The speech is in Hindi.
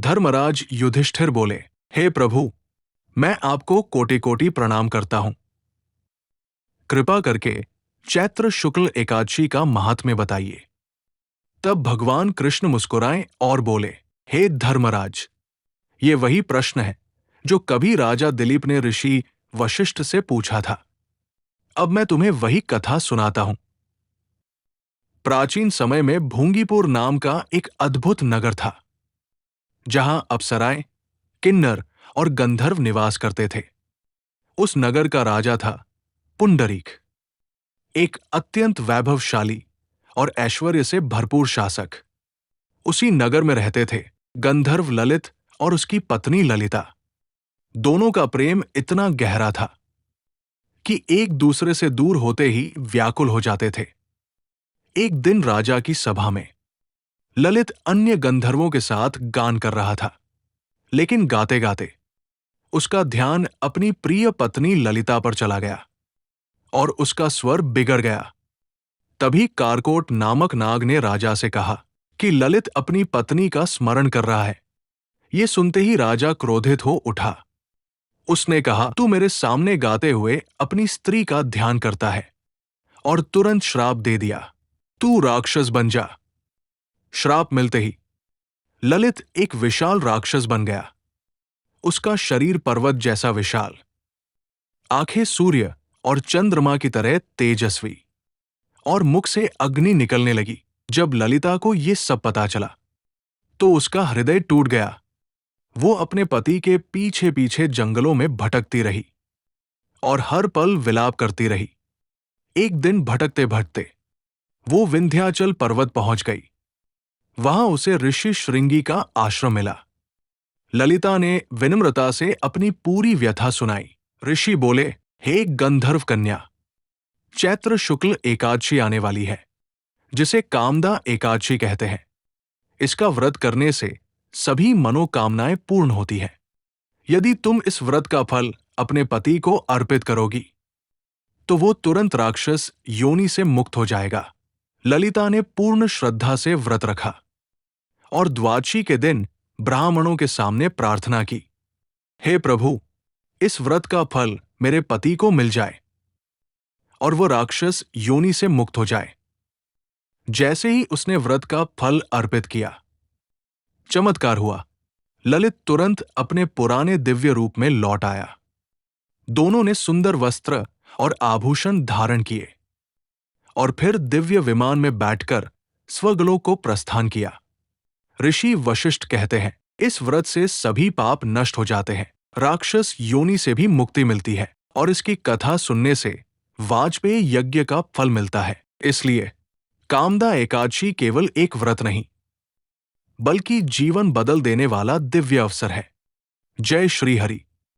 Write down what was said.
धर्मराज युधिष्ठिर बोले, हे प्रभु, मैं आपको कोटि कोटि प्रणाम करता हूं। कृपा करके चैत्र शुक्ल एकादशी का महात्म्य बताइए। तब भगवान कृष्ण मुस्कुराए और बोले, हे धर्मराज, ये वही प्रश्न है जो कभी राजा दिलीप ने ऋषि वशिष्ठ से पूछा था। अब मैं तुम्हें वही कथा सुनाता हूं। प्राचीन समय में भूंगीपुर नाम का एक अद्भुत नगर था, जहां अप्सराएं, किन्नर और गंधर्व निवास करते थे। उस नगर का राजा था पुंडरीक, एक अत्यंत वैभवशाली और ऐश्वर्य से भरपूर शासक। उसी नगर में रहते थे गंधर्व ललित और उसकी पत्नी ललिता। दोनों का प्रेम इतना गहरा था कि एक दूसरे से दूर होते ही व्याकुल हो जाते थे। एक दिन राजा की सभा में ललित अन्य गंधर्वों के साथ गान कर रहा था, लेकिन गाते गाते उसका ध्यान अपनी प्रिय पत्नी ललिता पर चला गया और उसका स्वर बिगड़ गया। तभी कारकोट नामक नाग ने राजा से कहा कि ललित अपनी पत्नी का स्मरण कर रहा है। ये सुनते ही राजा क्रोधित हो उठा। उसने कहा, तू मेरे सामने गाते हुए अपनी स्त्री का ध्यान करता है, और तुरंत श्राप दे दिया, तू राक्षस बन जा। श्राप मिलते ही ललित एक विशाल राक्षस बन गया। उसका शरीर पर्वत जैसा विशाल, आंखें सूर्य और चंद्रमा की तरह तेजस्वी, और मुख से अग्नि निकलने लगी। जब ललिता को यह सब पता चला तो उसका हृदय टूट गया। वो अपने पति के पीछे पीछे जंगलों में भटकती रही और हर पल विलाप करती रही। एक दिन भटकते भटकते वो विंध्याचल पर्वत पहुंच गई। वहां उसे ऋषि श्रृंगी का आश्रम मिला। ललिता ने विनम्रता से अपनी पूरी व्यथा सुनाई। ऋषि बोले, हे गंधर्व कन्या, चैत्र शुक्ल एकादशी आने वाली है, जिसे कामदा एकादशी कहते हैं। इसका व्रत करने से सभी मनोकामनाएं पूर्ण होती हैं। यदि तुम इस व्रत का फल अपने पति को अर्पित करोगी तो वो तुरंत राक्षस योनि से मुक्त हो जाएगा। ललिता ने पूर्ण श्रद्धा से व्रत रखा और द्वादशी के दिन ब्राह्मणों के सामने प्रार्थना की, हे प्रभु, इस व्रत का फल मेरे पति को मिल जाए और वो राक्षस योनि से मुक्त हो जाए। जैसे ही उसने व्रत का फल अर्पित किया, चमत्कार हुआ। ललित तुरंत अपने पुराने दिव्य रूप में लौट आया। दोनों ने सुंदर वस्त्र और आभूषण धारण किए और फिर दिव्य विमान में बैठकर स्वगलोक को प्रस्थान किया। ऋषि वशिष्ठ कहते हैं, इस व्रत से सभी पाप नष्ट हो जाते हैं, राक्षस योनि से भी मुक्ति मिलती है और इसकी कथा सुनने से वाजपेयी यज्ञ का फल मिलता है। इसलिए कामदा एकादशी केवल एक व्रत नहीं, बल्कि जीवन बदल देने वाला दिव्य अवसर है। जय श्री हरि।